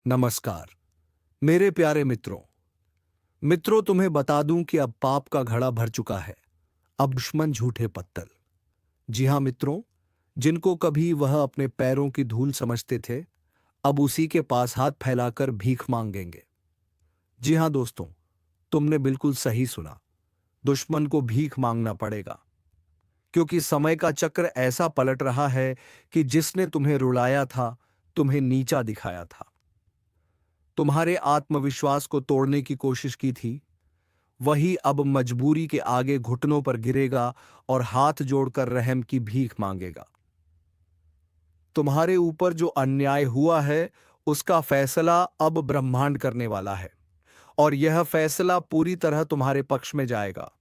नमस्कार मेरे प्यारे मित्रों तुम्हें बता दूं कि अब पाप का घड़ा भर चुका है। अब दुश्मन झूठे पत्तल। जी हां मित्रों, जिनको कभी वह अपने पैरों की धूल समझते थे, अब उसी के पास हाथ फैलाकर भीख मांगेंगे। जी हां दोस्तों, तुमने बिल्कुल सही सुना। दुश्मन को भीख मांगना पड़ेगा, क्योंकि समय का चक्र ऐसा पलट रहा है कि जिसने तुम्हें रुलाया था, तुम्हें नीचा दिखाया था, तुम्हारे आत्मविश्वास को तोड़ने की कोशिश की थी, वही अब मजबूरी के आगे घुटनों पर गिरेगा और हाथ जोड़कर रहम की भीख मांगेगा। तुम्हारे ऊपर जो अन्याय हुआ है, उसका फैसला अब ब्रह्मांड करने वाला है, और यह फैसला पूरी तरह तुम्हारे पक्ष में जाएगा।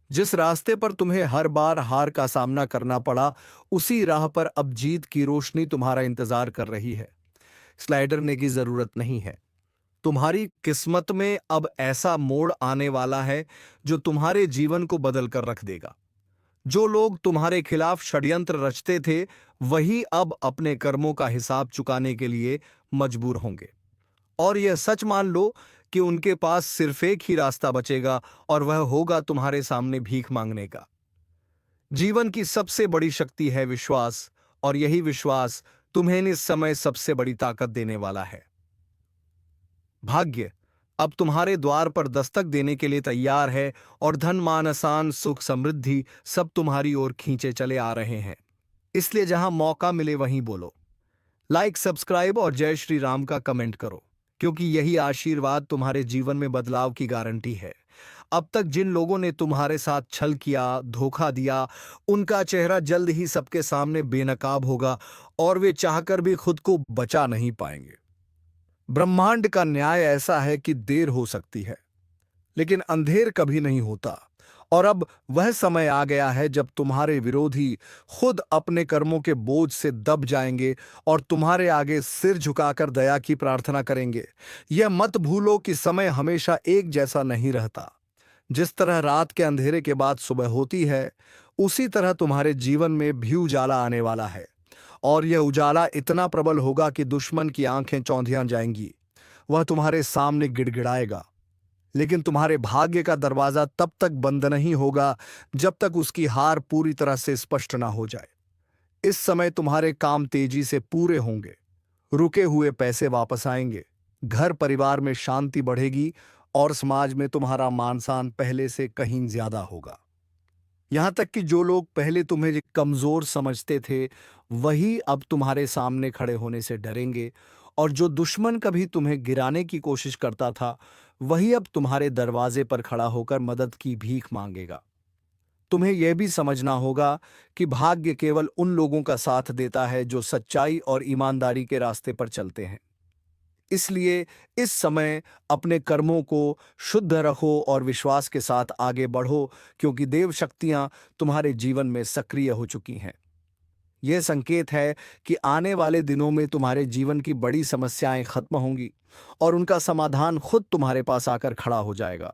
जिस रास्ते पर तुम्हें हर बार हार का सामना करना पड़ा, उसी राह पर अब जीत की रोशनी तुम्हारा इंतजार कर रही है। स्लाइडरने की जरूरत नहीं है। तुम्हारी किस्मत में अब ऐसा मोड़ आने वाला है जो तुम्हारे जीवन को बदल कर रख देगा। जो लोग तुम्हारे खिलाफ षड्यंत्र रचते थे, वही अब अपने कर्मों का हिसाब चुकाने के लिए मजबूर होंगे। और यह सच मान लो कि उनके पास सिर्फ एक ही रास्ता बचेगा, और वह होगा तुम्हारे सामने भीख मांगने का। जीवन की सबसे बड़ी शक्ति है विश्वास, और यही विश्वास तुम्हें इस समय सबसे बड़ी ताकत देने वाला है। भाग्य अब तुम्हारे द्वार पर दस्तक देने के लिए तैयार है, और धन मान आसान सुख समृद्धि सब तुम्हारी ओर खींचे चले आ रहे हैं। इसलिए जहां मौका मिले वहीं बोलो, लाइक सब्सक्राइब और जय श्री राम का कमेंट करो, क्योंकि यही आशीर्वाद तुम्हारे जीवन में बदलाव की गारंटी है। अब तक जिन लोगों ने तुम्हारे साथ छल किया, धोखा दिया, उनका चेहरा जल्द ही सबके सामने बेनकाब होगा, और वे चाहकर भी खुद को बचा नहीं पाएंगे। ब्रह्मांड का न्याय ऐसा है कि देर हो सकती है, लेकिन अंधेर कभी नहीं होता। और अब वह समय आ गया है जब तुम्हारे विरोधी खुद अपने कर्मों के बोझ से दब जाएंगे और तुम्हारे आगे सिर झुकाकर दया की प्रार्थना करेंगे। यह मत भूलो कि समय हमेशा एक जैसा नहीं रहता। जिस तरह रात के अंधेरे के बाद सुबह होती है, उसी तरह तुम्हारे जीवन में भी उजाला आने वाला है। और यह उजाला इतना प्रबल होगा कि दुश्मन की आंखें चौंधियां जाएंगी। वह तुम्हारे सामने गिड़गिड़ाएगा, लेकिन तुम्हारे भाग्य का दरवाजा तब तक बंद नहीं होगा जब तक उसकी हार पूरी तरह से स्पष्ट ना हो जाए। इस समय तुम्हारे काम तेजी से पूरे होंगे, रुके हुए पैसे वापस आएंगे, घर परिवार में शांति बढ़ेगी, और समाज में तुम्हारा मान सम्मान पहले से कहीं ज्यादा होगा। यहां तक कि जो लोग पहले तुम्हें कमजोर समझते थे, वही अब तुम्हारे सामने खड़े होने से डरेंगे, और जो दुश्मन कभी तुम्हें गिराने की कोशिश करता था, वही अब तुम्हारे दरवाजे पर खड़ा होकर मदद की भीख मांगेगा। तुम्हें यह भी समझना होगा कि भाग्य केवल उन लोगों का साथ देता है जो सच्चाई और ईमानदारी के रास्ते पर चलते हैं। इसलिए इस समय अपने कर्मों को शुद्ध रखो और विश्वास के साथ आगे बढ़ो, क्योंकि देव शक्तियां तुम्हारे जीवन में सक्रिय हो चुकी हैं। यह संकेत है कि आने वाले दिनों में तुम्हारे जीवन की बड़ी समस्याएं खत्म होंगी, और उनका समाधान खुद तुम्हारे पास आकर खड़ा हो जाएगा।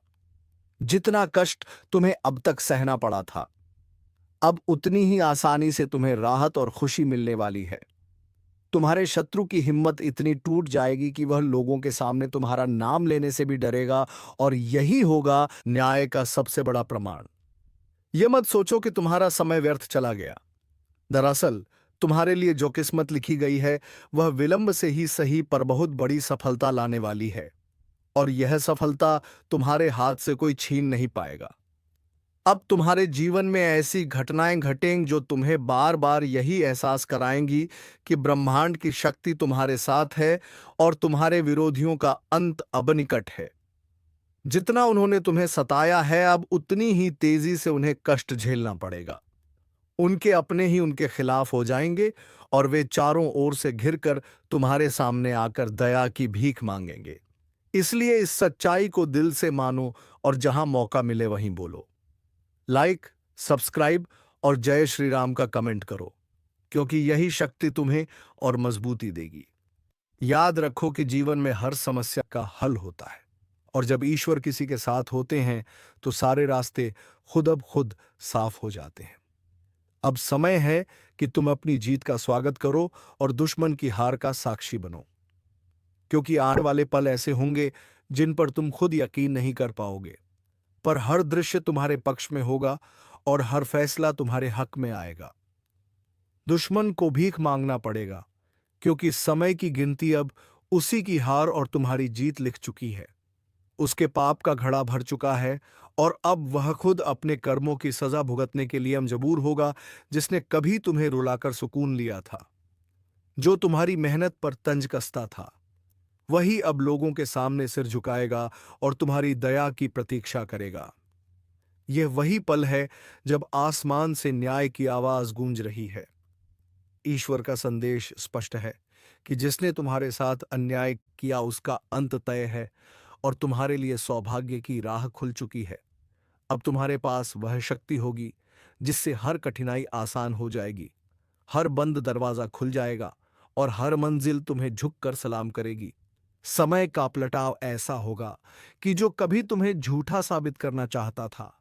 जितना कष्ट तुम्हें अब तक सहना पड़ा था, अब उतनी ही आसानी से तुम्हें राहत और खुशी मिलने वाली है। तुम्हारे शत्रु की हिम्मत इतनी टूट जाएगी कि वह लोगों के सामने तुम्हारा नाम लेने से भी डरेगा, और यही होगा न्याय का सबसे बड़ा प्रमाण। यह मत सोचो कि तुम्हारा समय व्यर्थ चला गया। दरअसल तुम्हारे लिए जो किस्मत लिखी गई है, वह विलंब से ही सही पर बहुत बड़ी सफलता लाने वाली है, और यह सफलता तुम्हारे हाथ से कोई छीन नहीं पाएगा। अब तुम्हारे जीवन में ऐसी घटनाएं घटेंगी जो तुम्हें बार बार यही एहसास कराएंगी कि ब्रह्मांड की शक्ति तुम्हारे साथ है, और तुम्हारे विरोधियों का अंत अब निकट है। जितना उन्होंने तुम्हें सताया है, अब उतनी ही तेजी से उन्हें कष्ट झेलना पड़ेगा। उनके अपने ही उनके खिलाफ हो जाएंगे, और वे चारों ओर से घिरकर तुम्हारे सामने आकर दया की भीख मांगेंगे। इसलिए इस सच्चाई को दिल से मानो, और जहां मौका मिले वहीं बोलो। लाइक, सब्सक्राइब और जय श्री राम का कमेंट करो, क्योंकि यही शक्ति तुम्हें और मजबूती देगी। याद रखो कि जीवन में हर समस्या का हल होता है, और जब ईश्वर किसी के साथ होते हैं, तो सारे रास्ते खुद अब खुद साफ हो जाते हैं। अब समय है कि तुम अपनी जीत का स्वागत करो और दुश्मन की हार का साक्षी बनो। क्योंकि आने वाले पल ऐसे होंगे जिन पर तुम खुद यकीन नहीं कर पाओगे। पर हर दृश्य तुम्हारे पक्ष में होगा और हर फैसला तुम्हारे हक में आएगा। दुश्मन को भीख मांगना पड़ेगा, क्योंकि समय की गिनती अब उसी की हार और तुम्हारी जीत लिख चुकी है। उसके पाप का घड़ा भर चुका है और अब वह खुद अपने कर्मों की सजा भुगतने के लिए मजबूर होगा। जिसने कभी तुम्हें रुलाकर सुकून लिया था, जो तुम्हारी मेहनत पर तंज कसता था, वही अब लोगों के सामने सिर झुकाएगा और तुम्हारी दया की प्रतीक्षा करेगा। यह वही पल है जब आसमान से न्याय की आवाज गूंज रही है। ईश्वर का संदेश स्पष्ट है कि जिसने तुम्हारे साथ अन्याय किया उसका अंत तय है और तुम्हारे लिए सौभाग्य की राह खुल चुकी है। अब तुम्हारे पास वह शक्ति होगी जिससे हर कठिनाई आसान हो जाएगी, हर बंद दरवाजा खुल जाएगा और हर मंजिल तुम्हें झुककर सलाम करेगी। समय का पलटाव ऐसा होगा कि जो कभी तुम्हें झूठा साबित करना चाहता था,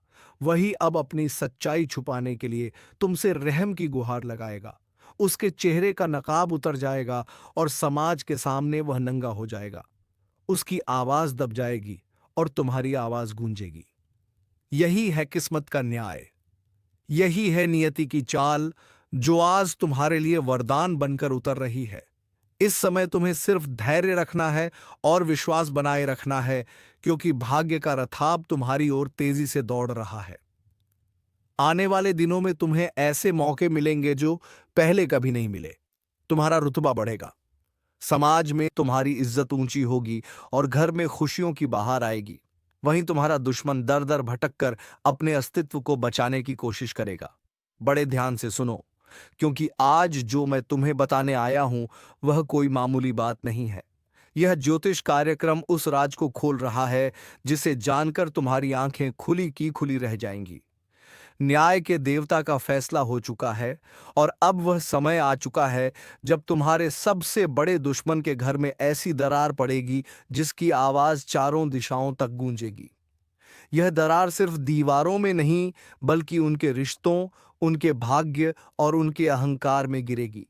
वही अब अपनी सच्चाई छुपाने के लिए तुमसे रहम की गुहार लगाएगा। उसके चेहरे का नकाब उतर जाएगा और समाज के सामने वह नंगा हो जाएगा। उसकी आवाज दब जाएगी और तुम्हारी आवाज गूंजेगी। यही है किस्मत का न्याय, यही है नियति की चाल जो आज तुम्हारे लिए वरदान बनकर उतर रही है। इस समय तुम्हें सिर्फ धैर्य रखना है और विश्वास बनाए रखना है, क्योंकि भाग्य का रथाब तुम्हारी ओर तेजी से दौड़ रहा है। आने वाले दिनों में तुम्हें ऐसे मौके मिलेंगे जो पहले कभी नहीं मिले। तुम्हारा रुतबा बढ़ेगा, समाज में तुम्हारी इज्जत ऊंची होगी और घर में खुशियों की बहार आएगी। वहीं तुम्हारा दुश्मन दर दर भटक कर अपने अस्तित्व को बचाने की कोशिश करेगा। बड़े ध्यान से सुनो, क्योंकि आज जो मैं तुम्हें बताने आया हूं वह कोई मामूली बात नहीं है। यह ज्योतिष कार्यक्रम उस राज को खोल रहा है जिसे जानकर तुम्हारी आंखें खुली की खुली रह जाएंगी। न्याय के देवता का फैसला हो चुका है और अब वह समय आ चुका है जब तुम्हारे सबसे बड़े दुश्मन के घर में ऐसी दरार पड़ेगी जिसकी आवाज चारों दिशाओं तक गूंजेगी। यह दरार सिर्फ दीवारों में नहीं, बल्कि उनके रिश्तों, उनके भाग्य और उनके अहंकार में गिरेगी।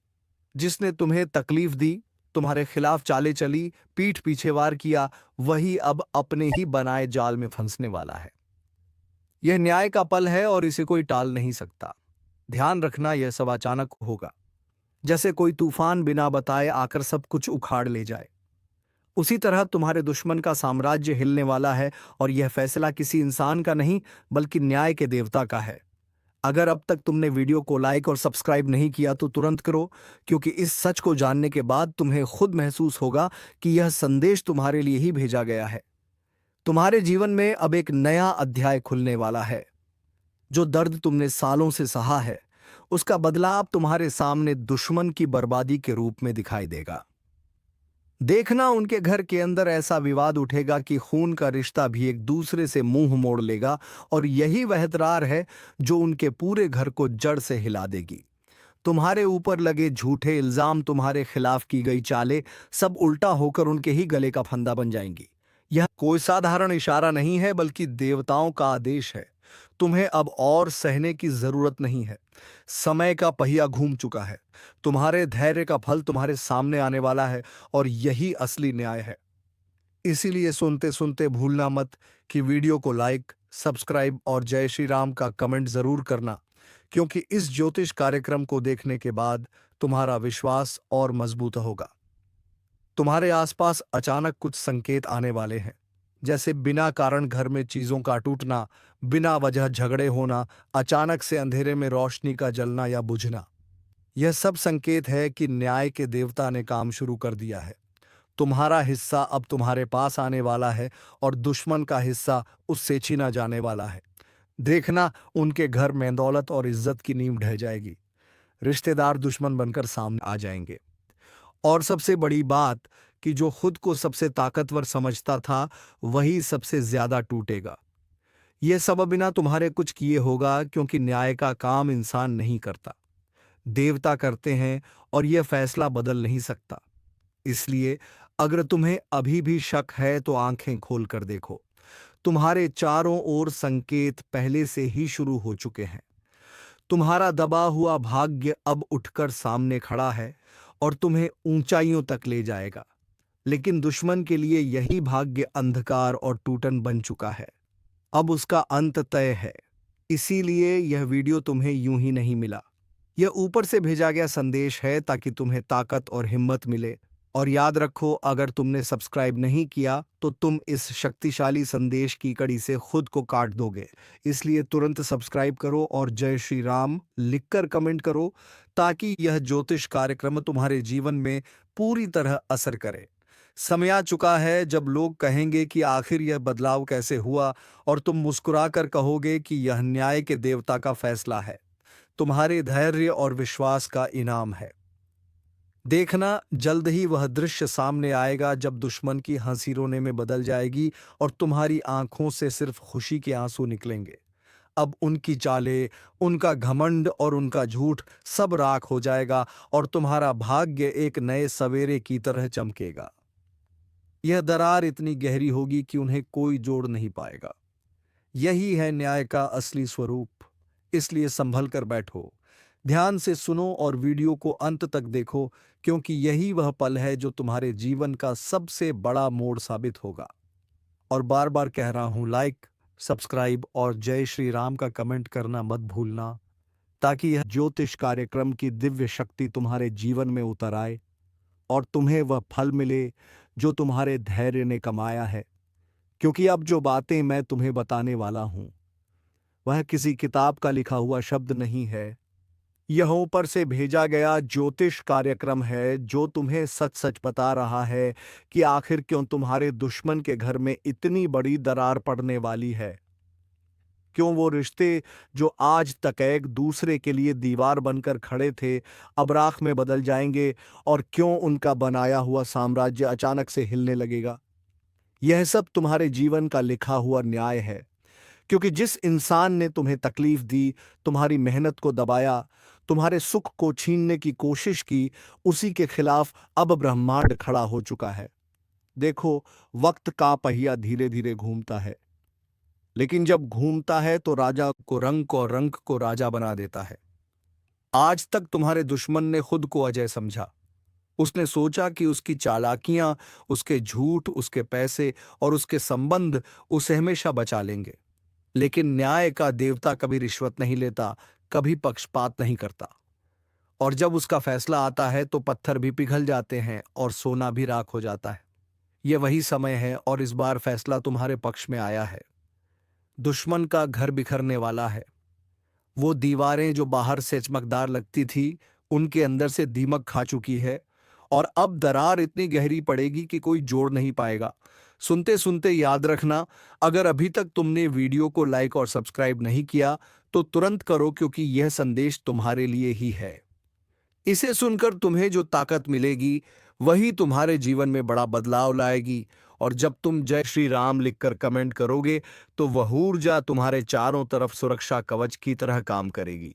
जिसने तुम्हें तकलीफ दी, तुम्हारे खिलाफ चाले चली, पीठ पीछे वार किया, वही अब अपने ही बनाए जाल में फंसने वाला है। यह न्याय का पल है और इसे कोई टाल नहीं सकता। ध्यान रखना, यह सब अचानक होगा, जैसे कोई तूफान बिना बताए आकर सब कुछ उखाड़ ले जाए। उसी तरह तुम्हारे दुश्मन का साम्राज्य हिलने वाला है और यह फैसला किसी इंसान का नहीं, बल्कि न्याय के देवता का है। अगर अब तक तुमने वीडियो को लाइक और सब्सक्राइब नहीं किया तो तुरंत करो, क्योंकि इस सच को जानने के बाद तुम्हें खुद महसूस होगा कि यह संदेश तुम्हारे लिए ही भेजा गया है। तुम्हारे जीवन में अब एक नया अध्याय खुलने वाला है। जो दर्द तुमने सालों से सहा है, उसका बदला अब तुम्हारे सामने दुश्मन की बर्बादी के रूप में दिखाई देगा। देखना, उनके घर के अंदर ऐसा विवाद उठेगा कि खून का रिश्ता भी एक दूसरे से मुंह मोड़ लेगा और यही वह दरार है जो उनके पूरे घर को जड़ से हिला देगी। तुम्हारे ऊपर लगे झूठे इल्जाम, तुम्हारे खिलाफ की गई चालें, सब उल्टा होकर उनके ही गले का फंदा बन जाएंगी। यह कोई साधारण इशारा नहीं है, बल्कि देवताओं का आदेश है। तुम्हें अब और सहने की जरूरत नहीं है। समय का पहिया घूम चुका है। तुम्हारे धैर्य का फल तुम्हारे सामने आने वाला है और यही असली न्याय है। इसीलिए सुनते सुनते भूलना मत कि वीडियो को लाइक, सब्सक्राइब और जय श्री राम का कमेंट जरूर करना, क्योंकि इस ज्योतिष कार्यक्रम को देखने के बाद तुम्हारा विश्वास और मजबूत होगा। तुम्हारे आसपास अचानक कुछ संकेत आने वाले हैं, जैसे बिना कारण घर में चीजों का टूटना, बिना वजह झगड़े होना, अचानक से अंधेरे में रोशनी का जलना या बुझना। यह सब संकेत है कि न्याय के देवता ने काम शुरू कर दिया है। तुम्हारा हिस्सा अब तुम्हारे पास आने वाला है और दुश्मन का हिस्सा उससे छीना जाने वाला है। देखना, उनके घर में दौलत और इज्जत की नींव ढह जाएगी। रिश्तेदार दुश्मन बनकर सामने आ जाएंगे। और सबसे बड़ी बात कि जो खुद को सबसे ताकतवर समझता था, वही सबसे ज्यादा टूटेगा। यह सब बिना तुम्हारे कुछ किए होगा, क्योंकि न्याय का काम इंसान नहीं करता, देवता करते हैं और यह फैसला बदल नहीं सकता। इसलिए अगर तुम्हें अभी भी शक है तो आंखें खोल कर देखो। तुम्हारे चारों ओर संकेत पहले से ही शुरू हो चुके हैं। तुम्हारा दबा हुआ भाग्य अब उठकर सामने खड़ा है और तुम्हें ऊंचाइयों तक ले जाएगा। लेकिन दुश्मन के लिए यही भाग्य अंधकार और टूटन बन चुका है। अब उसका अंत तय है। इसीलिए यह वीडियो तुम्हें यूं ही नहीं मिला। यह ऊपर से भेजा गया संदेश है ताकि तुम्हें ताकत और हिम्मत मिले। और याद रखो, अगर तुमने सब्सक्राइब नहीं किया तो तुम इस शक्तिशाली संदेश की कड़ी से खुद को काट दोगे। इसलिए तुरंत सब्सक्राइब करो और जय श्री राम लिखकर कमेंट करो, ताकि यह ज्योतिष कार्यक्रम तुम्हारे जीवन में पूरी तरह असर करे। समय आ चुका है जब लोग कहेंगे कि आखिर यह बदलाव कैसे हुआ, और तुम मुस्कुराकर कहोगे कि यह न्याय के देवता का फैसला है, तुम्हारे धैर्य और विश्वास का इनाम है। देखना, जल्द ही वह दृश्य सामने आएगा जब दुश्मन की हंसी रोने में बदल जाएगी और तुम्हारी आंखों से सिर्फ खुशी के आंसू निकलेंगे। अब उनकी चालें, उनका घमंड और उनका झूठ सब राख हो जाएगा और तुम्हारा भाग्य एक नए सवेरे की तरह चमकेगा। यह दरार इतनी गहरी होगी कि उन्हें कोई जोड़ नहीं पाएगा। यही है न्याय का असली स्वरूप। इसलिए संभल कर बैठो, ध्यान से सुनो और वीडियो को अंत तक देखो, क्योंकि यही वह पल है जो तुम्हारे जीवन का सबसे बड़ा मोड़ साबित होगा। और बार बार कह रहा हूं, लाइक, सब्सक्राइब और जय श्री राम का कमेंट करना मत भूलना, ताकि यह ज्योतिष कार्यक्रम की दिव्य शक्ति तुम्हारे जीवन में उतर आए और तुम्हें वह फल मिले जो तुम्हारे धैर्य ने कमाया है। क्योंकि अब जो बातें मैं तुम्हें बताने वाला हूं, वह किसी किताब का लिखा हुआ शब्द नहीं है। यह ऊपर से भेजा गया ज्योतिष कार्यक्रम है जो तुम्हें सच सच बता रहा है कि आखिर क्यों तुम्हारे दुश्मन के घर में इतनी बड़ी दरार पड़ने वाली है। क्यों वो रिश्ते जो आज तक एक दूसरे के लिए दीवार बनकर खड़े थे, अब राख में बदल जाएंगे, और क्यों उनका बनाया हुआ साम्राज्य अचानक से हिलने लगेगा। यह सब तुम्हारे जीवन का लिखा हुआ न्याय है। क्योंकि जिस इंसान ने तुम्हें तकलीफ दी, तुम्हारी मेहनत को दबाया, तुम्हारे सुख को छीनने की कोशिश की, उसी के खिलाफ अब ब्रह्मांड खड़ा हो चुका है। देखो, वक्त का पहिया धीरे धीरे घूमता है, लेकिन जब घूमता है तो राजा को रंक और रंक को राजा बना देता है। आज तक तुम्हारे दुश्मन ने खुद को अजय समझा। उसने सोचा कि उसकी चालाकियां, उसके झूठ, उसके पैसे और उसके संबंध उसे हमेशा बचा लेंगे। लेकिन न्याय का देवता कभी रिश्वत नहीं लेता, कभी पक्षपात नहीं करता। और जब उसका फैसला आता है तो पत्थर भी पिघल जाते हैं और सोना भी राख हो जाता है। यह वही समय है और इस बार फैसला तुम्हारे पक्ष में आया है। दुश्मन का घर बिखरने वाला है। वो दीवारें जो बाहर से चमकदार लगती थी, उनके अंदर से दीमक खा चुकी है, और अब दरार इतनी गहरी पड़ेगी कि कोई जोड़ नहीं पाएगा। सुनते सुनते याद रखना, अगर अभी तक तुमने वीडियो को लाइक और सब्सक्राइब नहीं किया तो तुरंत करो, क्योंकि यह संदेश तुम्हारे लिए ही है। इसे सुनकर तुम्हें जो ताकत मिलेगी वही तुम्हारे जीवन में बड़ा बदलाव लाएगी। और जब तुम जय श्री राम लिखकर कमेंट करोगे तो वह ऊर्जा तुम्हारे चारों तरफ सुरक्षा कवच की तरह काम करेगी।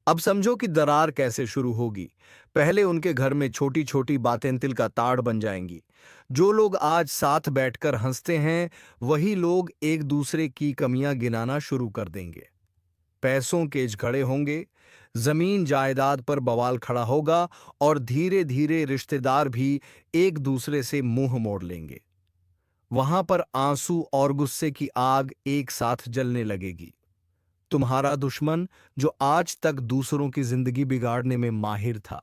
अब समझो कि दरार कैसे शुरू होगी। पहले उनके घर में छोटी छोटी बातें तिल का ताड़ बन जाएंगी। जो लोग आज साथ बैठकर हंसते हैं, वही लोग एक दूसरे की कमियां गिनाना शुरू कर देंगे। पैसों के झगड़े होंगे, जमीन जायदाद पर बवाल खड़ा होगा, और धीरे धीरे रिश्तेदार भी एक दूसरे से मुंह मोड़ लेंगे। वहां पर आंसू और गुस्से की आग एक साथ जलने लगेगी। तुम्हारा दुश्मन, जो आज तक दूसरों की जिंदगी बिगाड़ने में माहिर था,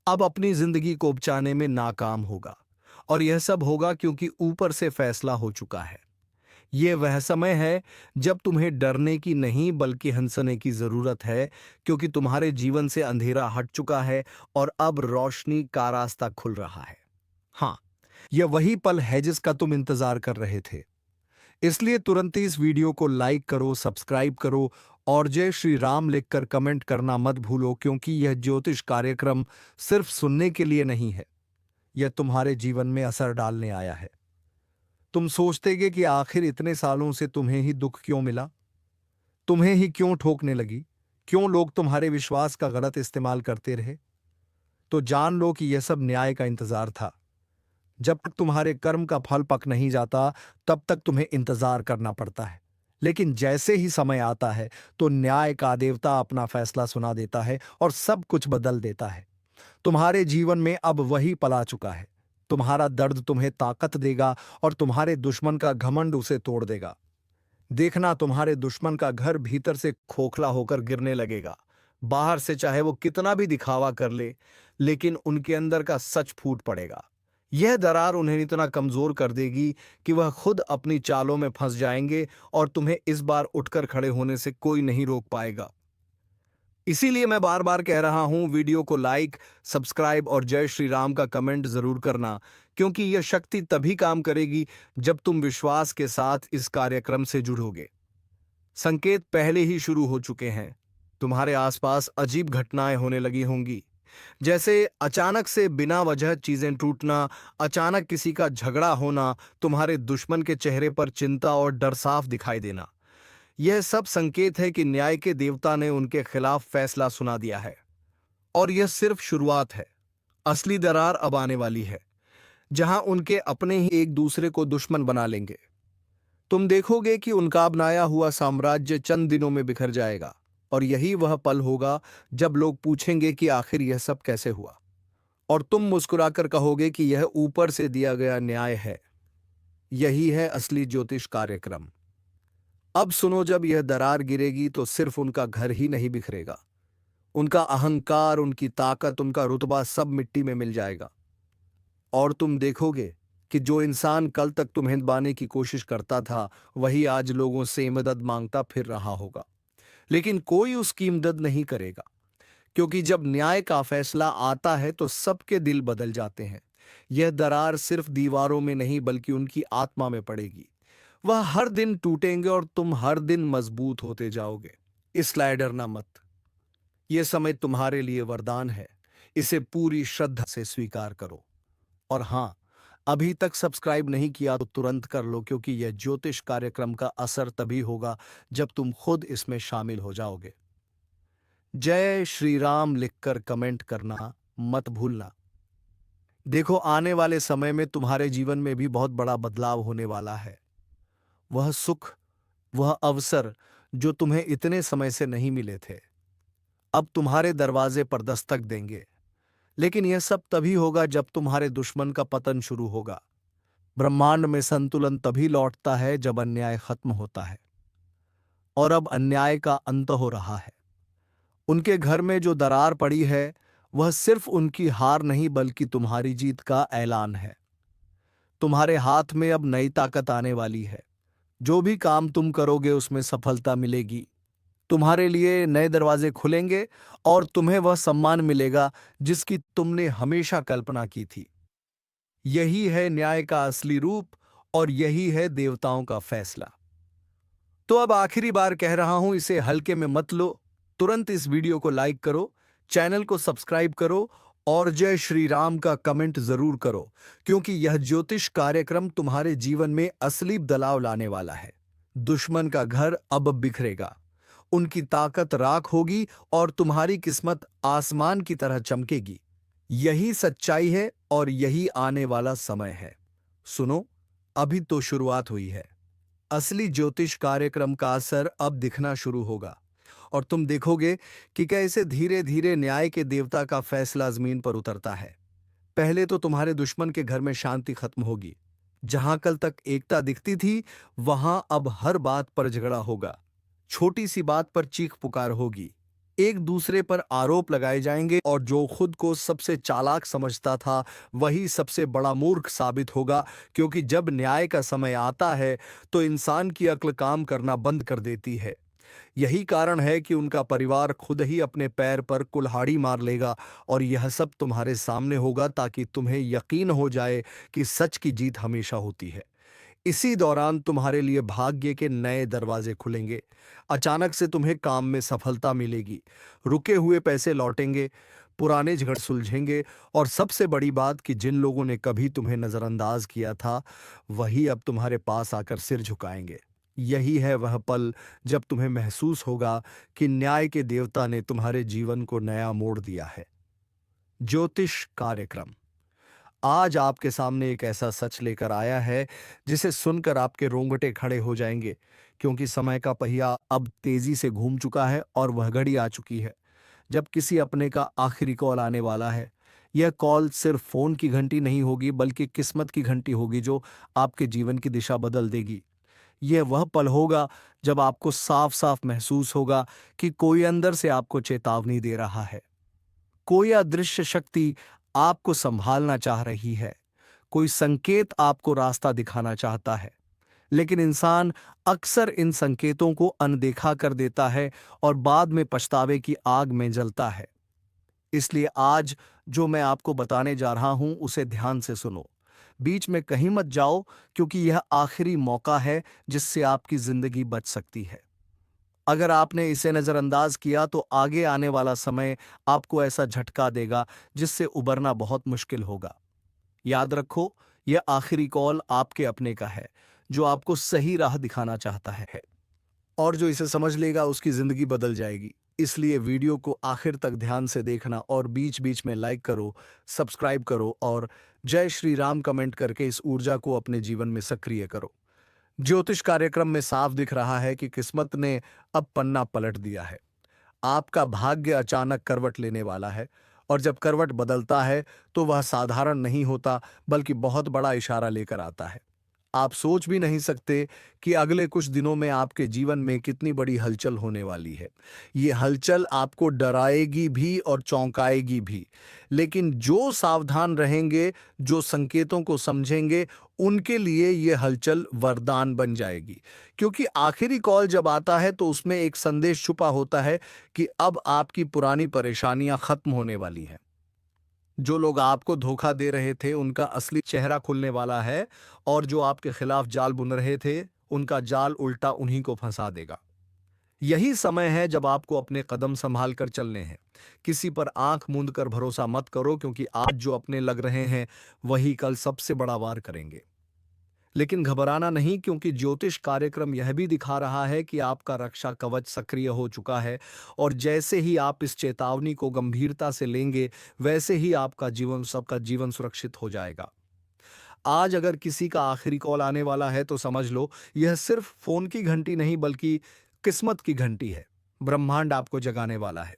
अब अपनी जिंदगी को उपचाने में नाकाम होगा। और यह सब होगा क्योंकि ऊपर से फैसला हो चुका है। यह वह समय है जब तुम्हें डरने की नहीं बल्कि हंसने की जरूरत है, क्योंकि तुम्हारे जीवन से अंधेरा हट चुका है और अब रोशनी का रास्ता खुल रहा है। हाँ, यह वही पल है जिसका तुम इंतजार कर रहे थे। इसलिए तुरंत ही इस वीडियो को लाइक करो, सब्सक्राइब करो और जय श्री राम लिखकर कमेंट करना मत भूलो, क्योंकि यह ज्योतिष कार्यक्रम सिर्फ सुनने के लिए नहीं है, यह तुम्हारे जीवन में असर डालने आया है। तुम सोचतेगे कि आखिर इतने सालों से तुम्हें ही दुख क्यों मिला, तुम्हें ही क्यों ठोकने लगी, क्यों लोग तुम्हारे विश्वास का गलत इस्तेमाल करते रहे। तो जान लो कि यह सब न्याय का इंतजार था। जब तक तुम्हारे कर्म का फल पक नहीं जाता, तब तक तुम्हें इंतजार करना पड़ता है। लेकिन जैसे ही समय आता है तो न्याय का देवता अपना फैसला सुना देता है और सब कुछ बदल देता है। तुम्हारे जीवन में अब वही पल आ चुका है तुम्हारा दर्द तुम्हें ताकत देगा और तुम्हारे दुश्मन का घमंड उसे तोड़ देगा। देखना, तुम्हारे दुश्मन का घर भीतर से खोखला होकर गिरने लगेगा। बाहर से चाहे वो कितना भी दिखावा कर ले, लेकिन उनके अंदर का सच फूट पड़ेगा। यह दरार उन्हें इतना कमजोर कर देगी कि वह खुद अपनी चालों में फंस जाएंगे और तुम्हें इस बार उठकर खड़े होने से कोई नहीं रोक पाएगा। इसीलिए मैं बार बार कह रहा हूं, वीडियो को लाइक, सब्सक्राइब और जय श्री राम का कमेंट जरूर करना, क्योंकि यह शक्ति तभी काम करेगी जब तुम विश्वास के साथ इस कार्यक्रम से जुड़ोगे। संकेत पहले ही शुरू हो चुके हैं। तुम्हारे आसपास अजीब घटनाएं होने लगी होंगी, जैसे अचानक से बिना वजह चीजें टूटना, अचानक किसी का झगड़ा होना, तुम्हारे दुश्मन के चेहरे पर चिंता और डर साफ दिखाई देना। यह सब संकेत है कि न्याय के देवता ने उनके खिलाफ फैसला सुना दिया है। और यह सिर्फ शुरुआत है। असली दरार अब आने वाली है, जहां उनके अपने ही एक दूसरे को दुश्मन बना लेंगे। तुम देखोगे कि उनका बनाया हुआ साम्राज्य चंद दिनों में बिखर जाएगा, और यही वह पल होगा जब लोग पूछेंगे कि आखिर यह सब कैसे हुआ, और तुम मुस्कुराकर कहोगे कि यह ऊपर से दिया गया न्याय है। यही है असली ज्योतिष कार्यक्रम। अब सुनो, जब यह दरार गिरेगी तो सिर्फ उनका घर ही नहीं बिखरेगा, उनका अहंकार, उनकी ताकत, उनका रुतबा सब मिट्टी में मिल जाएगा। और तुम देखोगे कि जो इंसान कल तक तुम्हें दबाने की कोशिश करता था, वही आज लोगों से मदद मांगता फिर रहा होगा, लेकिन कोई उसकी मदद नहीं करेगा। क्योंकि जब न्याय का फैसला आता है तो सबके दिल बदल जाते हैं। यह दरार सिर्फ दीवारों में नहीं बल्कि उनकी आत्मा में पड़ेगी। वह हर दिन टूटेंगे और तुम हर दिन मजबूत होते जाओगे। इसलिए डरना मत। यह समय तुम्हारे लिए वरदान है। इसे पूरी श्रद्धा से स्वीकार करो। और हां, अभी तक सब्सक्राइब नहीं किया तो तुरंत कर लो, क्योंकि यह ज्योतिष कार्यक्रम का असर तभी होगा जब तुम खुद इसमें शामिल हो जाओगे। जय श्री राम लिखकर कमेंट करना मत भूलना। देखो, आने वाले समय में तुम्हारे जीवन में भी बहुत बड़ा बदलाव होने वाला है। वह सुख, वह अवसर जो तुम्हें इतने समय से नहीं मिले थे, अब तुम्हारे दरवाजे पर दस्तक देंगे। लेकिन यह सब तभी होगा जब तुम्हारे दुश्मन का पतन शुरू होगा। ब्रह्मांड में संतुलन तभी लौटता है जब अन्याय खत्म होता है। और अब अन्याय का अंत हो रहा है। उनके घर में जो दरार पड़ी है, वह सिर्फ उनकी हार नहीं बल्कि तुम्हारी जीत का ऐलान है। तुम्हारे हाथ में अब नई ताकत आने वाली है। जो भी काम तुम करोगे उसमें सफलता मिलेगी। तुम्हारे लिए नए दरवाजे खुलेंगे और तुम्हें वह सम्मान मिलेगा जिसकी तुमने हमेशा कल्पना की थी। यही है न्याय का असली रूप और यही है देवताओं का फैसला। तो अब आखिरी बार कह रहा हूं, इसे हल्के में मत लो। तुरंत इस वीडियो को लाइक करो, चैनल को सब्सक्राइब करो और जय श्री राम का कमेंट जरूर करो, क्योंकि यह ज्योतिष कार्यक्रम तुम्हारे जीवन में असली बदलाव लाने वाला है। दुश्मन का घर अब बिखरेगा, उनकी ताकत राख होगी और तुम्हारी किस्मत आसमान की तरह चमकेगी। यही सच्चाई है और यही आने वाला समय है। सुनो, अभी तो शुरुआत हुई है। असली ज्योतिष कार्यक्रम का असर अब दिखना शुरू होगा और तुम देखोगे कि कैसे धीरे धीरे न्याय के देवता का फैसला जमीन पर उतरता है। पहले तो तुम्हारे दुश्मन के घर में शांति खत्म होगी। जहां कल तक एकता दिखती थी, वहां अब हर बात पर झगड़ा होगा। छोटी सी बात पर चीख पुकार होगी, एक दूसरे पर आरोप लगाए जाएंगे और जो खुद को सबसे चालाक समझता था वही सबसे बड़ा मूर्ख साबित होगा। क्योंकि जब न्याय का समय आता है तो इंसान की अक्ल काम करना बंद कर देती है। यही कारण है कि उनका परिवार खुद ही अपने पैर पर कुल्हाड़ी मार लेगा और यह सब तुम्हारे सामने होगा ताकि तुम्हें यकीन हो जाए कि सच की जीत हमेशा होती है। इसी दौरान तुम्हारे लिए भाग्य के नए दरवाजे खुलेंगे। अचानक से तुम्हें काम में सफलता मिलेगी, रुके हुए पैसे लौटेंगे, पुराने झगड़े सुलझेंगे और सबसे बड़ी बात कि जिन लोगों ने कभी तुम्हें नजरअंदाज किया था, वही अब तुम्हारे पास आकर सिर झुकाएंगे। यही है वह पल जब तुम्हें महसूस होगा कि न्याय के देवता ने तुम्हारे जीवन को नया मोड़ दिया है। ज्योतिष कार्यक्रम आज आपके सामने एक ऐसा सच लेकर आया है जिसे सुनकर आपके रोंगटे खड़े हो जाएंगे, क्योंकि समय का पहिया अब तेजी से घूम चुका है और वह घड़ी आ चुकी है जब किसी अपने का आखिरी कॉल आने वाला है। यह कॉल सिर्फ फोन की घंटी नहीं होगी बल्कि किस्मत की घंटी होगी जो आपके जीवन की दिशा बदल देगी। यह वह पल होगा जब आपको साफ साफ महसूस होगा कि कोई अंदर से आपको चेतावनी दे रहा है। कोई अदृश्य शक्ति आपको संभालना चाह रही है। कोई संकेत आपको रास्ता दिखाना चाहता है। लेकिन इंसान अक्सर इन संकेतों को अनदेखा कर देता है और बाद में पछतावे की आग में जलता है। इसलिए आज जो मैं आपको बताने जा रहा हूं उसे ध्यान से सुनो। बीच में कहीं मत जाओ, क्योंकि यह आखिरी मौका है जिससे आपकी जिंदगी बच सकती है। अगर आपने इसे नजरअंदाज किया तो आगे आने वाला समय आपको ऐसा झटका देगा जिससे उबरना बहुत मुश्किल होगा। याद रखो, यह आखिरी कॉल आपके अपने का है जो आपको सही राह दिखाना चाहता है, और जो इसे समझ लेगा उसकी जिंदगी बदल जाएगी। इसलिए वीडियो को आखिर तक ध्यान से देखना और बीच बीच में लाइक करो, सब्सक्राइब करो और जय श्री राम कमेंट करके इस ऊर्जा को अपने जीवन में सक्रिय करो। ज्योतिष कार्यक्रम में साफ दिख रहा है कि किस्मत ने अब पन्ना पलट दिया है। आपका भाग्य अचानक करवट लेने वाला है, और जब करवट बदलता है तो वह साधारण नहीं होता बल्कि बहुत बड़ा इशारा लेकर आता है। आप सोच भी नहीं सकते कि अगले कुछ दिनों में आपके जीवन में कितनी बड़ी हलचल होने वाली है। ये हलचल आपको डराएगी भी और चौंकाएगी भी। लेकिन जो सावधान रहेंगे, जो संकेतों को समझेंगे, उनके लिए ये हलचल वरदान बन जाएगी। क्योंकि आखिरी कॉल जब आता है तो उसमें एक संदेश छुपा होता है कि अब आपकी पुरानी परेशानियां खत्म होने वाली हैं। जो लोग आपको धोखा दे रहे थे उनका असली चेहरा खुलने वाला है, और जो आपके खिलाफ जाल बुन रहे थे उनका जाल उल्टा उन्हीं को फंसा देगा। यही समय है जब आपको अपने कदम संभाल कर चलने हैं। किसी पर आंख मूंद कर भरोसा मत करो, क्योंकि आज जो अपने लग रहे हैं वही कल सबसे बड़ा वार करेंगे। लेकिन घबराना नहीं, क्योंकि ज्योतिष कार्यक्रम यह भी दिखा रहा है कि आपका रक्षा कवच सक्रिय हो चुका है, और जैसे ही आप इस चेतावनी को गंभीरता से लेंगे वैसे ही आपका जीवन, सबका जीवन सुरक्षित हो जाएगा। आज अगर किसी का आखिरी कॉल आने वाला है तो समझ लो, यह सिर्फ फोन की घंटी नहीं बल्कि किस्मत की घंटी है। ब्रह्मांड आपको जगाने वाला है।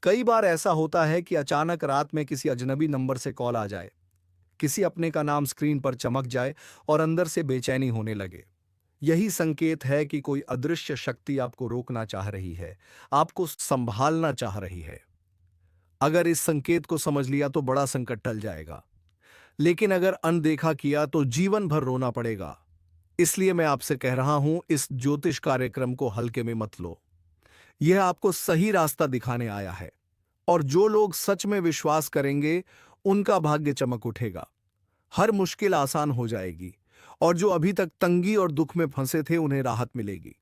कई बार ऐसा होता है कि अचानक रात में किसी अजनबी नंबर से कॉल आ जाए, किसी अपने का नाम स्क्रीन पर चमक जाए और अंदर से बेचैनी होने लगे। यही संकेत है कि कोई अदृश्य शक्ति आपको रोकना चाह रही है, आपको संभालना चाह रही है। अगर इस संकेत को समझ लिया तो बड़ा संकट टल जाएगा, लेकिन अगर अनदेखा किया तो जीवन भर रोना पड़ेगा। इसलिए मैं आपसे कह रहा हूं, इस ज्योतिष कार्यक्रम को हल्के में मत लो। यह आपको सही रास्ता दिखाने आया है, और जो लोग सच में विश्वास करेंगे उनका भाग्य चमक उठेगा। हर मुश्किल आसान हो जाएगी, और जो अभी तक तंगी और दुख में फंसे थे उन्हें राहत मिलेगी।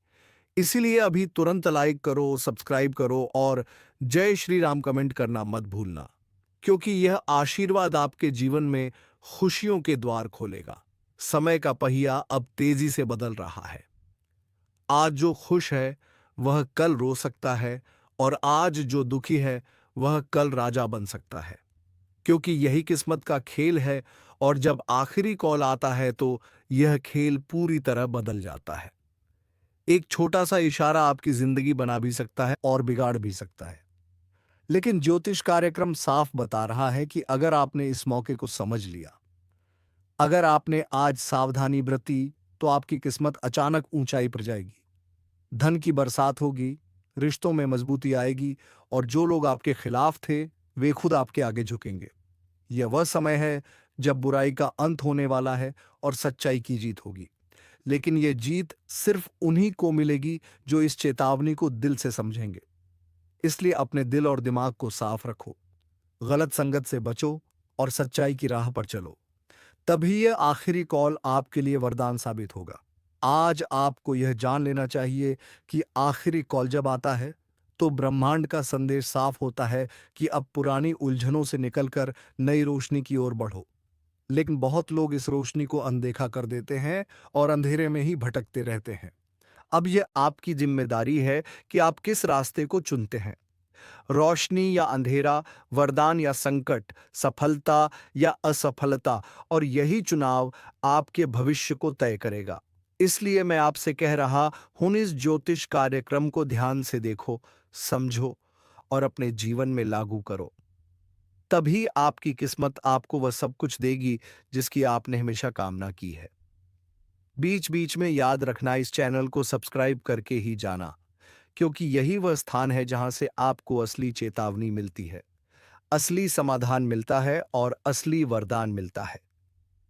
इसीलिए अभी तुरंत लाइक करो, सब्सक्राइब करो और जय श्री राम कमेंट करना मत भूलना, क्योंकि यह आशीर्वाद आपके जीवन में खुशियों के द्वार खोलेगा। समय का पहिया अब तेजी से बदल रहा है। आज जो खुश है वह कल रो सकता है, और आज जो दुखी है वह कल राजा बन सकता है, क्योंकि यही किस्मत का खेल है। और जब आखिरी कॉल आता है तो यह खेल पूरी तरह बदल जाता है। एक छोटा सा इशारा आपकी जिंदगी बना भी सकता है और बिगाड़ भी सकता है। लेकिन ज्योतिष कार्यक्रम साफ बता रहा है कि अगर आपने इस मौके को समझ लिया, अगर आपने आज सावधानी बरती, तो आपकी किस्मत अचानक ऊंचाई पर जाएगी। धन की बरसात होगी, रिश्तों में मजबूती आएगी, और जो लोग आपके खिलाफ थे वे खुद आपके आगे झुकेंगे। यह वह समय है जब बुराई का अंत होने वाला है और सच्चाई की जीत होगी। लेकिन यह जीत सिर्फ उन्हीं को मिलेगी जो इस चेतावनी को दिल से समझेंगे। इसलिए अपने दिल और दिमाग को साफ रखो, गलत संगत से बचो और सच्चाई की राह पर चलो। तभी यह आखिरी कॉल आपके लिए वरदान साबित होगा। आज आपको यह जान लेना चाहिए कि आखिरी कॉल जब आता है तो ब्रह्मांड का संदेश साफ होता है कि अब पुरानी उलझनों से निकलकर नई रोशनी की ओर बढ़ो। लेकिन बहुत लोग इस रोशनी को अनदेखा कर देते हैं और अंधेरे में ही भटकते रहते हैं। अब यह आपकी जिम्मेदारी है कि आप किस रास्ते को चुनते हैं। रोशनी या अंधेरा, वरदान या संकट, सफलता या असफलता, और यही चुनाव आपके भविष्य को तय करेगा। इसलिए मैं आपसे कह रहा हूं, इस ज्योतिष कार्यक्रम को ध्यान से देखो, समझो और अपने जीवन में लागू करो। तभी आपकी किस्मत आपको वह सब कुछ देगी जिसकी आपने हमेशा कामना की है। बीच बीच में याद रखना, इस चैनल को सब्सक्राइब करके ही जाना, क्योंकि यही वह स्थान है जहां से आपको असली चेतावनी मिलती है, असली समाधान मिलता है और असली वरदान मिलता है।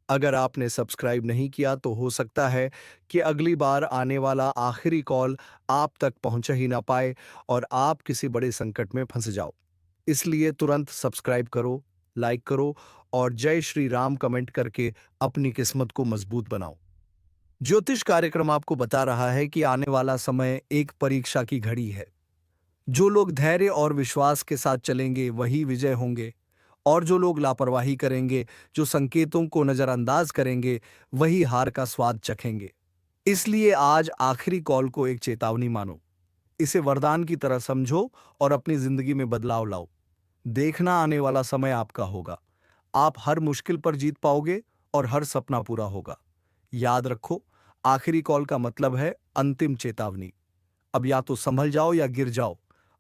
अगर आपने सब्सक्राइब नहीं किया तो हो सकता है कि अगली बार आने वाला आखिरी कॉल आप तक पहुंच ही ना पाए और आप किसी बड़े संकट में फंस जाओ। इसलिए तुरंत सब्सक्राइब करो, लाइक करो और जय श्री राम कमेंट करके अपनी किस्मत को मजबूत बनाओ। ज्योतिष कार्यक्रम आपको बता रहा है कि आने वाला समय एक परीक्षा की घड़ी है। जो लोग धैर्य और विश्वास के साथ चलेंगे वही विजय होंगे, और जो लोग लापरवाही करेंगे, जो संकेतों को नजरअंदाज करेंगे, वही हार का स्वाद चखेंगे। इसलिए आज आखिरी कॉल को एक चेतावनी मानो, इसे वरदान की तरह समझो और अपनी जिंदगी में बदलाव लाओ। देखना, आने वाला समय आपका होगा। आप हर मुश्किल पर जीत पाओगे और हर सपना पूरा होगा। याद रखो, आखिरी कॉल का मतलब है अंतिम चेतावनी। अब या तो संभल जाओ या गिर जाओ।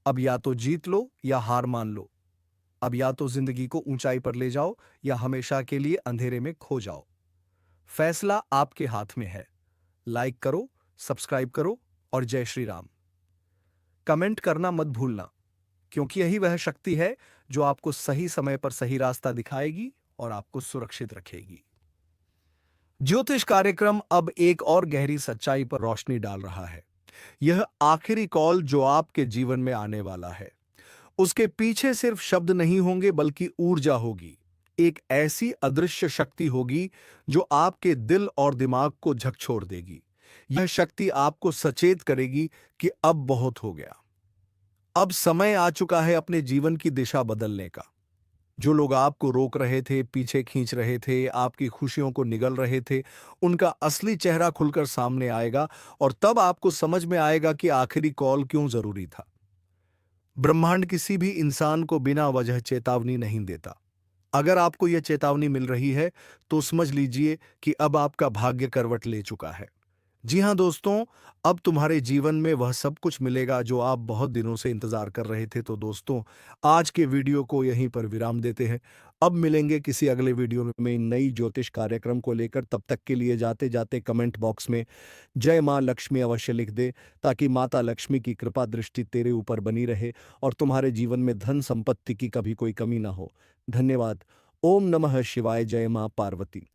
अब या तो जीत लो या हार मान लो। अब या तो जिंदगी को ऊंचाई पर ले जाओ या हमेशा के लिए अंधेरे में खो जाओ। फैसला आपके हाथ में है। लाइक करो, सब्सक्राइब करो और जय श्री राम कमेंट करना मत भूलना, क्योंकि यही वह शक्ति है जो आपको सही समय पर सही रास्ता दिखाएगी और आपको सुरक्षित रखेगी। ज्योतिष कार्यक्रम अब एक और गहरी सच्चाई पर रोशनी डाल रहा है। यह आखिरी कॉल जो आपके जीवन में आने वाला है, उसके पीछे सिर्फ शब्द नहीं होंगे बल्कि ऊर्जा होगी। एक ऐसी अदृश्य शक्ति होगी जो आपके दिल और दिमाग को झकझोर देगी। यह शक्ति आपको सचेत करेगी कि अब बहुत हो गया। अब समय आ चुका है अपने जीवन की दिशा बदलने का। जो लोग आपको रोक रहे थे, पीछे खींच रहे थे, आपकी खुशियों को निगल रहे थे, उनका असली चेहरा खुलकर सामने आएगा और तब आपको समझ में आएगा कि आखिरी कॉल क्यों जरूरी था। ब्रह्मांड किसी भी इंसान को बिना वजह चेतावनी नहीं देता। अगर आपको यह चेतावनी मिल रही है तो समझ लीजिए कि अब आपका भाग्य करवट ले चुका है। जी हां दोस्तों, अब तुम्हारे जीवन में वह सब कुछ मिलेगा जो आप बहुत दिनों से इंतजार कर रहे थे। तो दोस्तों, आज के वीडियो को यहीं पर विराम देते हैं। अब मिलेंगे किसी अगले वीडियो में नई ज्योतिष कार्यक्रम को लेकर। तब तक के लिए जाते जाते कमेंट बॉक्स में जय मां लक्ष्मी अवश्य लिख दे, ताकि माता लक्ष्मी की कृपा दृष्टि तेरे ऊपर बनी रहे और तुम्हारे जीवन में धन संपत्ति की कभी कोई कमी ना हो। धन्यवाद। ओम नमः शिवाय। जय मां पार्वती।